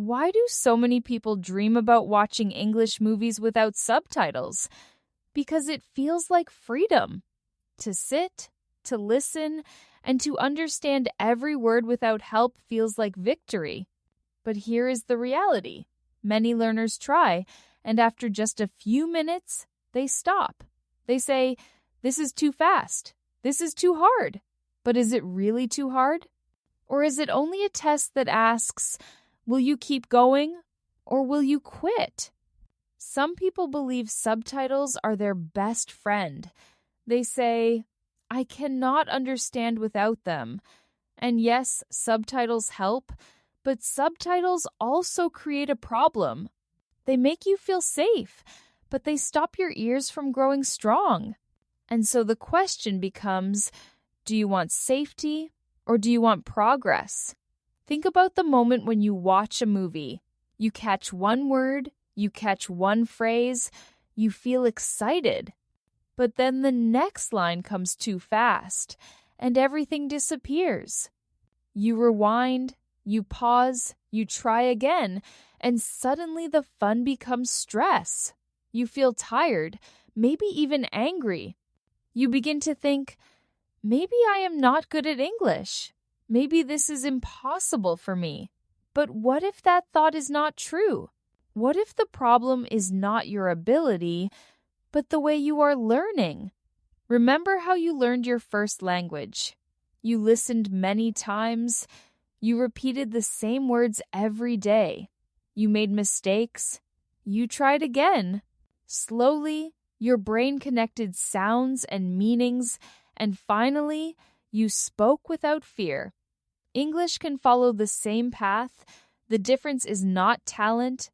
Why do so many people dream about watching English movies without subtitles? Because it feels like freedom. To sit, to listen, and to understand every word without help feels like victory. But here is the reality. Many learners try, and after just a few minutes, they stop. They say, "This is too fast. This is too hard." But is it really too hard? Or is it only a test that asks, will you keep going or will you quit? Some people believe subtitles are their best friend. They say, I cannot understand without them. And yes, subtitles help, but subtitles also create a problem. They make you feel safe, but they stop your ears from growing strong. And so the question becomes, do you want safety or do you want progress? Think about the moment when you watch a movie. You catch one word, you catch one phrase, you feel excited. But then the next line comes too fast, and everything disappears. You rewind, you pause, you try again, and suddenly the fun becomes stress. You feel tired, maybe even angry. You begin to think, maybe I am not good at English. Maybe this is impossible for me. But what if that thought is not true? What if the problem is not your ability, but the way you are learning? Remember how you learned your first language. You listened many times. You repeated the same words every day. You made mistakes. You tried again. Slowly, your brain connected sounds and meanings, and finally, you spoke without fear. English can follow the same path. The difference is not talent.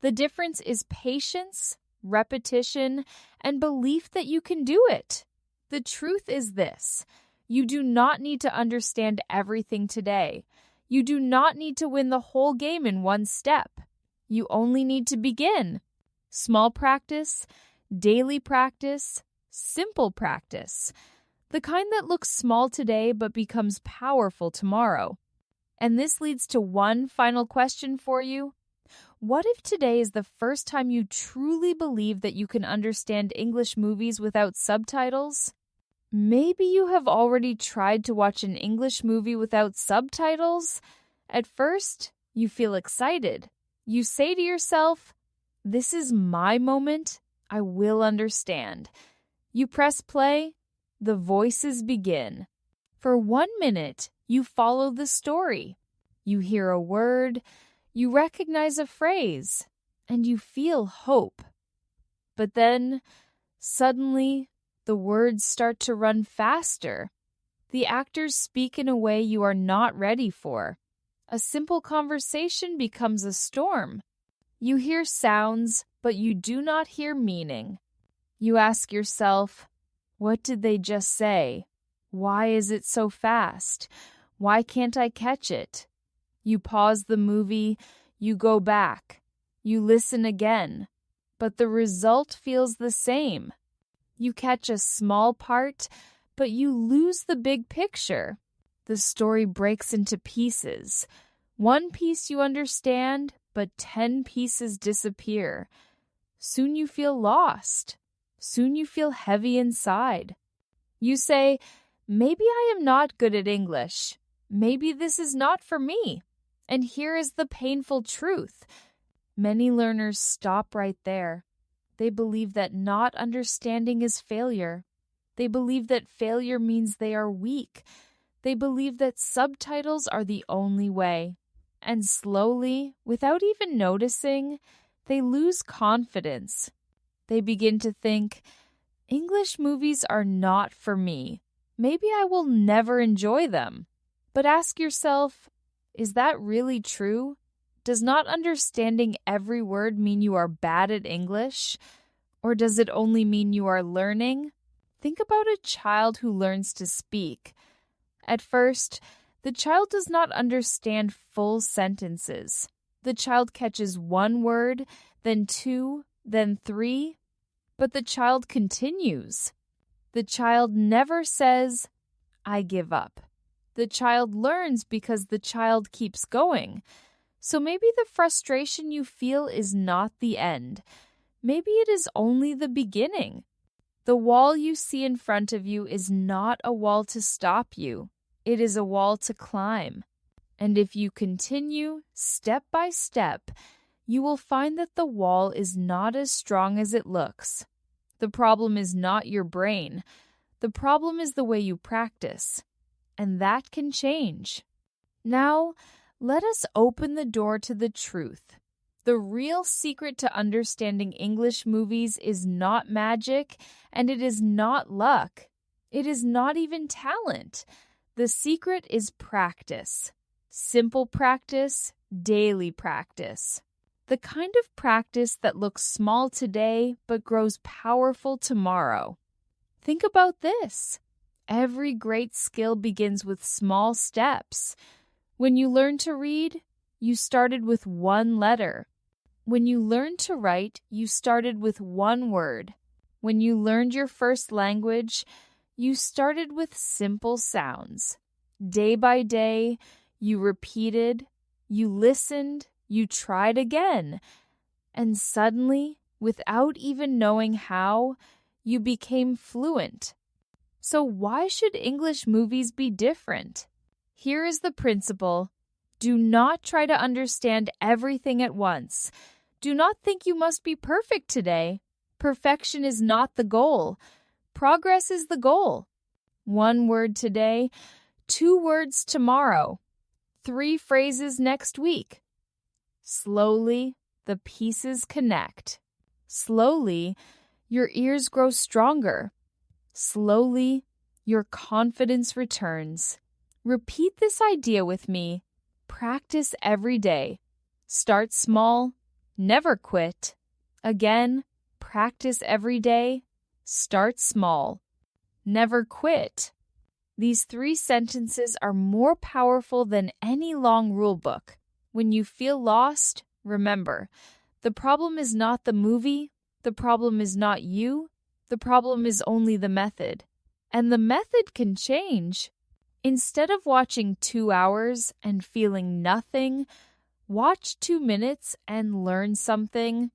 The difference is patience, repetition, and belief that you can do it. The truth is this: you do not need to understand everything today. You do not need to win the whole game in one step. You only need to begin. Small practice, daily practice, simple practice. The kind that looks small today but becomes powerful tomorrow. And this leads to one final question for you. What if today is the first time you truly believe that you can understand English movies without subtitles? Maybe you have already tried to watch an English movie without subtitles. At first, you feel excited. You say to yourself, "This is my moment. I will understand." You press play. The voices begin. For 1 minute, you follow the story. You hear a word, you recognize a phrase, and you feel hope. But then, suddenly, the words start to run faster. The actors speak in a way you are not ready for. A simple conversation becomes a storm. You hear sounds, but you do not hear meaning. You ask yourself, what did they just say? Why is it so fast? Why can't I catch it? You pause the movie, you go back, you listen again, but the result feels the same. You catch a small part, but you lose the big picture. The story breaks into pieces. One piece you understand, but 10 pieces disappear. Soon you feel lost. Soon you feel heavy inside. You say, maybe I am not good at English. Maybe this is not for me. And here is the painful truth. Many learners stop right there. They believe that not understanding is failure. They believe that failure means they are weak. They believe that subtitles are the only way. And slowly, without even noticing, they lose confidence. They begin to think, English movies are not for me. Maybe I will never enjoy them. But ask yourself, is that really true? Does not understanding every word mean you are bad at English? Or does it only mean you are learning? Think about a child who learns to speak. At first, the child does not understand full sentences. The child catches one word, then two, then three. But the child continues. The child never says, I give up. The child learns because the child keeps going. So maybe the frustration you feel is not the end. Maybe it is only the beginning. The wall you see in front of you is not a wall to stop you. It is a wall to climb. And if you continue step by step, you will find that the wall is not as strong as it looks. The problem is not your brain. The problem is the way you practice. And that can change. Now, let us open the door to the truth. The real secret to understanding English movies is not magic, and it is not luck. It is not even talent. The secret is practice. Simple practice, daily practice. The kind of practice that looks small today but grows powerful tomorrow. Think about this. Every great skill begins with small steps. When you learned to read, you started with one letter. When you learned to write, you started with one word. When you learned your first language, you started with simple sounds. Day by day, you repeated, you listened, you tried again. And suddenly, without even knowing how, you became fluent. So why should English movies be different? Here is the principle. Do not try to understand everything at once. Do not think you must be perfect today. Perfection is not the goal. Progress is the goal. 1 word today, 2 words tomorrow, 3 phrases next week. Slowly, the pieces connect. Slowly, your ears grow stronger. Slowly, your confidence returns. Repeat this idea with me. Practice every day. Start small. Never quit. Again, practice every day. Start small. Never quit. These 3 sentences are more powerful than any long rule book. When you feel lost, remember, the problem is not the movie. The problem is not you. The problem is only the method. And the method can change. Instead of watching 2 hours and feeling nothing, watch 2 minutes and learn something.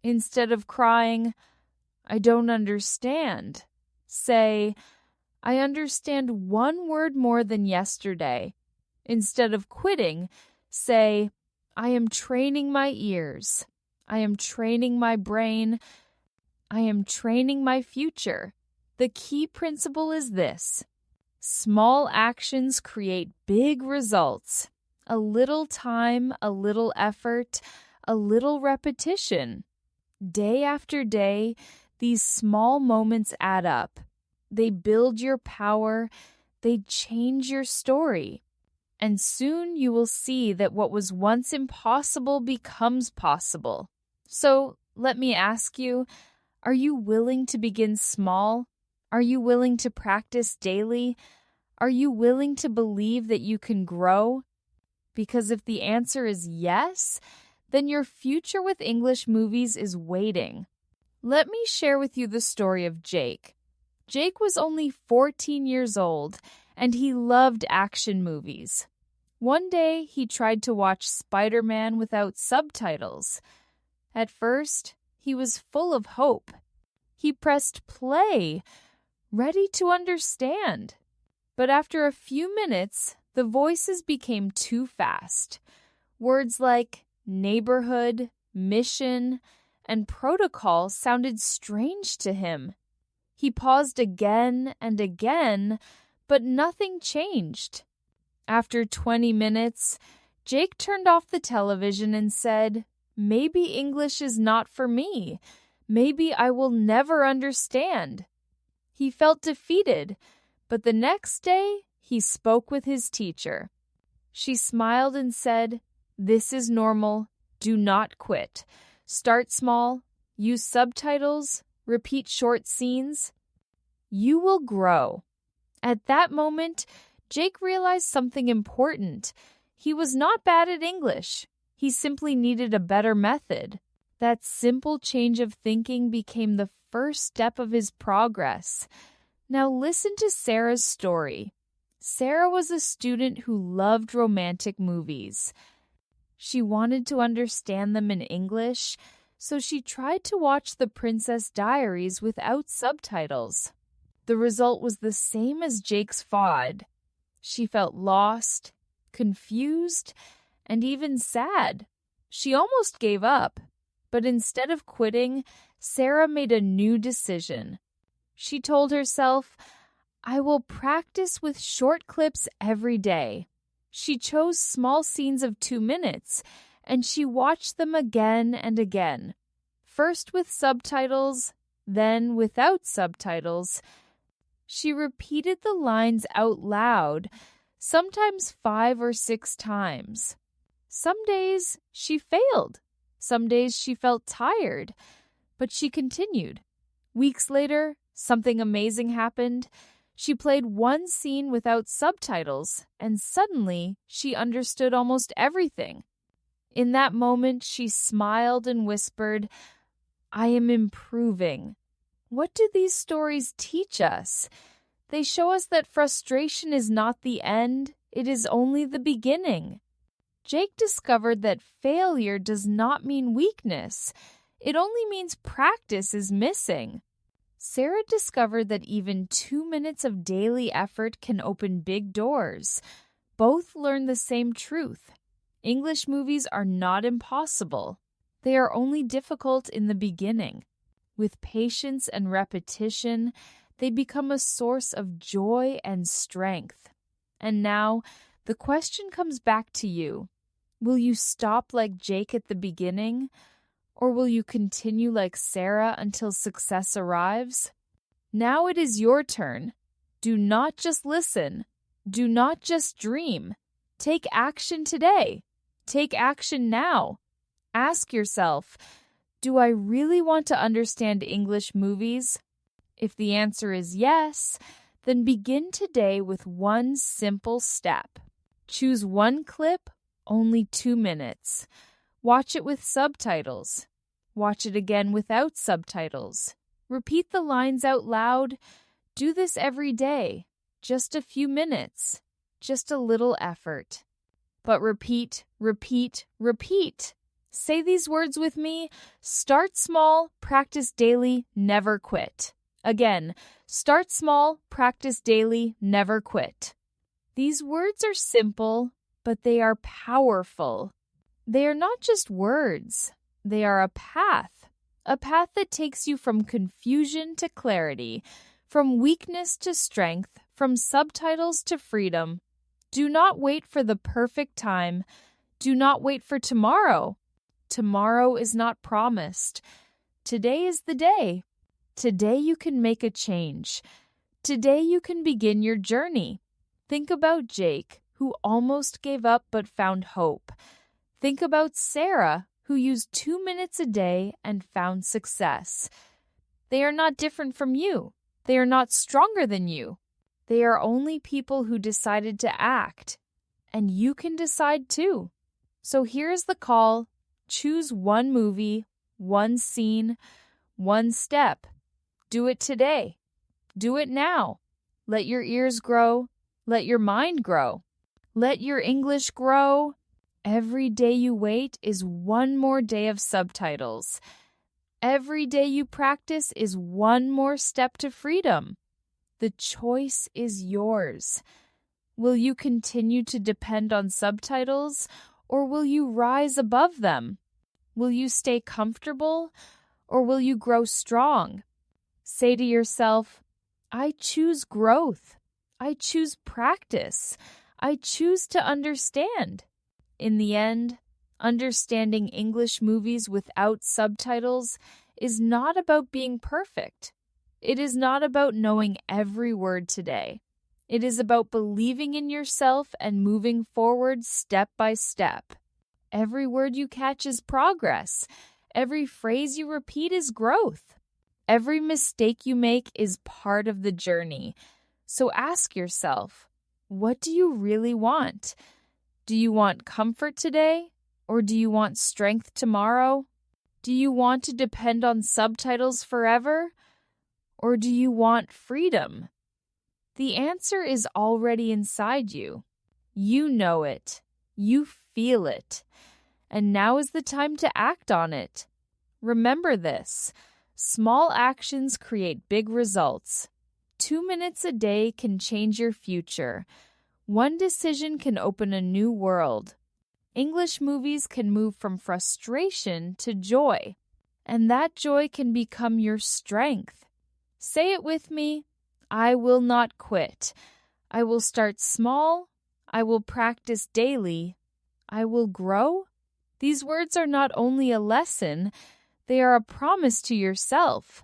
Instead of crying, I don't understand, say, I understand 1 word more than yesterday. Instead of quitting, say, I am training my ears. I am training my brain. I am training my future. The key principle is this. Small actions create big results. A little time, a little effort, a little repetition. Day after day, these small moments add up. They build your power. They change your story. And soon you will see that what was once impossible becomes possible. So let me ask you, are you willing to begin small? Are you willing to practice daily? Are you willing to believe that you can grow? Because if the answer is yes, then your future with English movies is waiting. Let me share with you the story of Jake. Jake was only 14 years old, and he loved action movies. One day, he tried to watch Spider-Man without subtitles. At first, he was full of hope. He pressed play, ready to understand. But after a few minutes, the voices became too fast. Words like neighborhood, mission, and protocol sounded strange to him. He paused again and again, but nothing changed. After 20 minutes, Jake turned off the television and said, Maybe English is not for me. Maybe I will never understand. He felt defeated, but the next day he spoke with his teacher. She smiled and said, This is normal. Do not quit. Start small. Use subtitles. Repeat short scenes. You will grow. At that moment, Jake realized something important. He was not bad at English. He simply needed a better method. That simple change of thinking became the first step of his progress. Now listen to Sarah's story. Sarah was a student who loved romantic movies. She wanted to understand them in English, so she tried to watch The Princess Diaries without subtitles. The result was the same as Jake's FOD. She felt lost, confused, and even sad. She almost gave up, but instead of quitting, Sarah made a new decision. She told herself, "I will practice with short clips every day." She chose small scenes of 2 minutes, and she watched them again and again. First with subtitles, then without subtitles. She repeated the lines out loud, sometimes 5 or 6 times. Some days she failed. Some days she felt tired, but she continued. Weeks later, something amazing happened. She played one scene without subtitles, and suddenly she understood almost everything. In that moment, she smiled and whispered, "I am improving." What do these stories teach us? They show us that frustration is not the end, it is only the beginning. Jake discovered that failure does not mean weakness. It only means practice is missing. Sarah discovered that even 2 minutes of daily effort can open big doors. Both learned the same truth. English movies are not impossible. They are only difficult in the beginning. With patience and repetition, they become a source of joy and strength. And now, the question comes back to you. Will you stop like Jake at the beginning? Or will you continue like Sarah until success arrives? Now it is your turn. Do not just listen. Do not just dream. Take action today. Take action now. Ask yourself, do I really want to understand English movies? If the answer is yes, then begin today with one simple step. Choose one clip, only 2 minutes. Watch it with subtitles. Watch it again without subtitles. Repeat the lines out loud. Do this every day. Just a few minutes. Just a little effort. But repeat, repeat, repeat. Say these words with me. Start small, practice daily, never quit. Again, start small, practice daily, never quit. These words are simple, but they are powerful. They are not just words. They are a path that takes you from confusion to clarity, from weakness to strength, from subtitles to freedom. Do not wait for the perfect time. Do not wait for tomorrow. Tomorrow is not promised. Today is the day. Today you can make a change. Today you can begin your journey. Think about Jake, who almost gave up but found hope. Think about Sarah, who used 2 minutes a day and found success. They are not different from you. They are not stronger than you. They are only people who decided to act. And you can decide too. So here's the call. Choose one movie, one scene, one step. Do it today. Do it now. Let your ears grow. Let your mind grow. Let your English grow. Every day you wait is one more day of subtitles. Every day you practice is one more step to freedom. The choice is yours. Will you continue to depend on subtitles, or will you rise above them? Will you stay comfortable, or will you grow strong? Say to yourself, I choose growth. I choose practice. I choose to understand. In the end, understanding English movies without subtitles is not about being perfect. It is not about knowing every word today. It is about believing in yourself and moving forward step by step. Every word you catch is progress. Every phrase you repeat is growth. Every mistake you make is part of the journey. So ask yourself, what do you really want? Do you want comfort today, or do you want strength tomorrow? Do you want to depend on subtitles forever, or do you want freedom? The answer is already inside you. You know it. You feel it. and now is the time to act on it. Remember this: small actions create big results. 2 minutes a day can change your future. One decision can open a new world. English movies can move from frustration to joy, and that joy can become your strength. Say it with me: I will not quit. I will start small. I will practice daily. I will grow. These words are not only a lesson, they are a promise to yourself.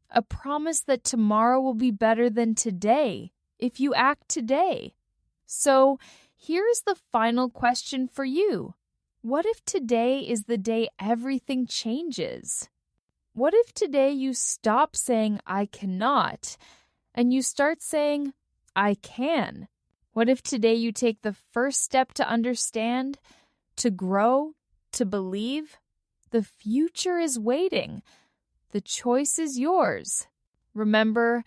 A promise that tomorrow will be better than today if you act today. So, here's the final question for you. What if today is the day everything changes? What if today you stop saying, I cannot, and you start saying, I can? What if today you take the first step to understand, to grow, to believe? The future is waiting. The choice is yours. Remember,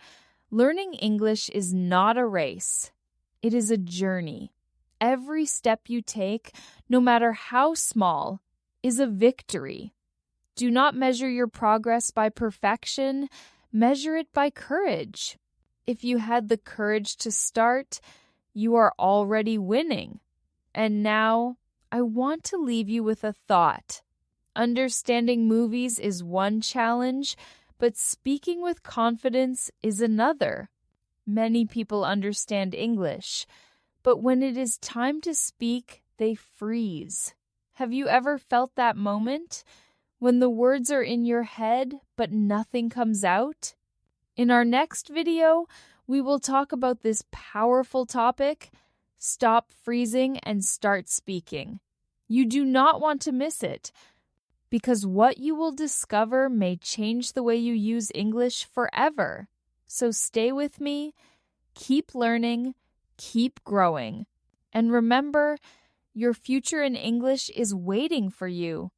learning English is not a race. It is a journey. Every step you take, no matter how small, is a victory. Do not measure your progress by perfection. Measure it by courage. If you had the courage to start, you are already winning. And now, I want to leave you with a thought. Understanding movies is one challenge, but speaking with confidence is another. Many people understand English, but when it is time to speak, they freeze. Have you ever felt that moment? When the words are in your head, but nothing comes out? In our next video, we will talk about this powerful topic: stop freezing and start speaking. You do not want to miss it, because what you will discover may change the way you use English forever. So stay with me, keep learning, keep growing, and remember, your future in English is waiting for you.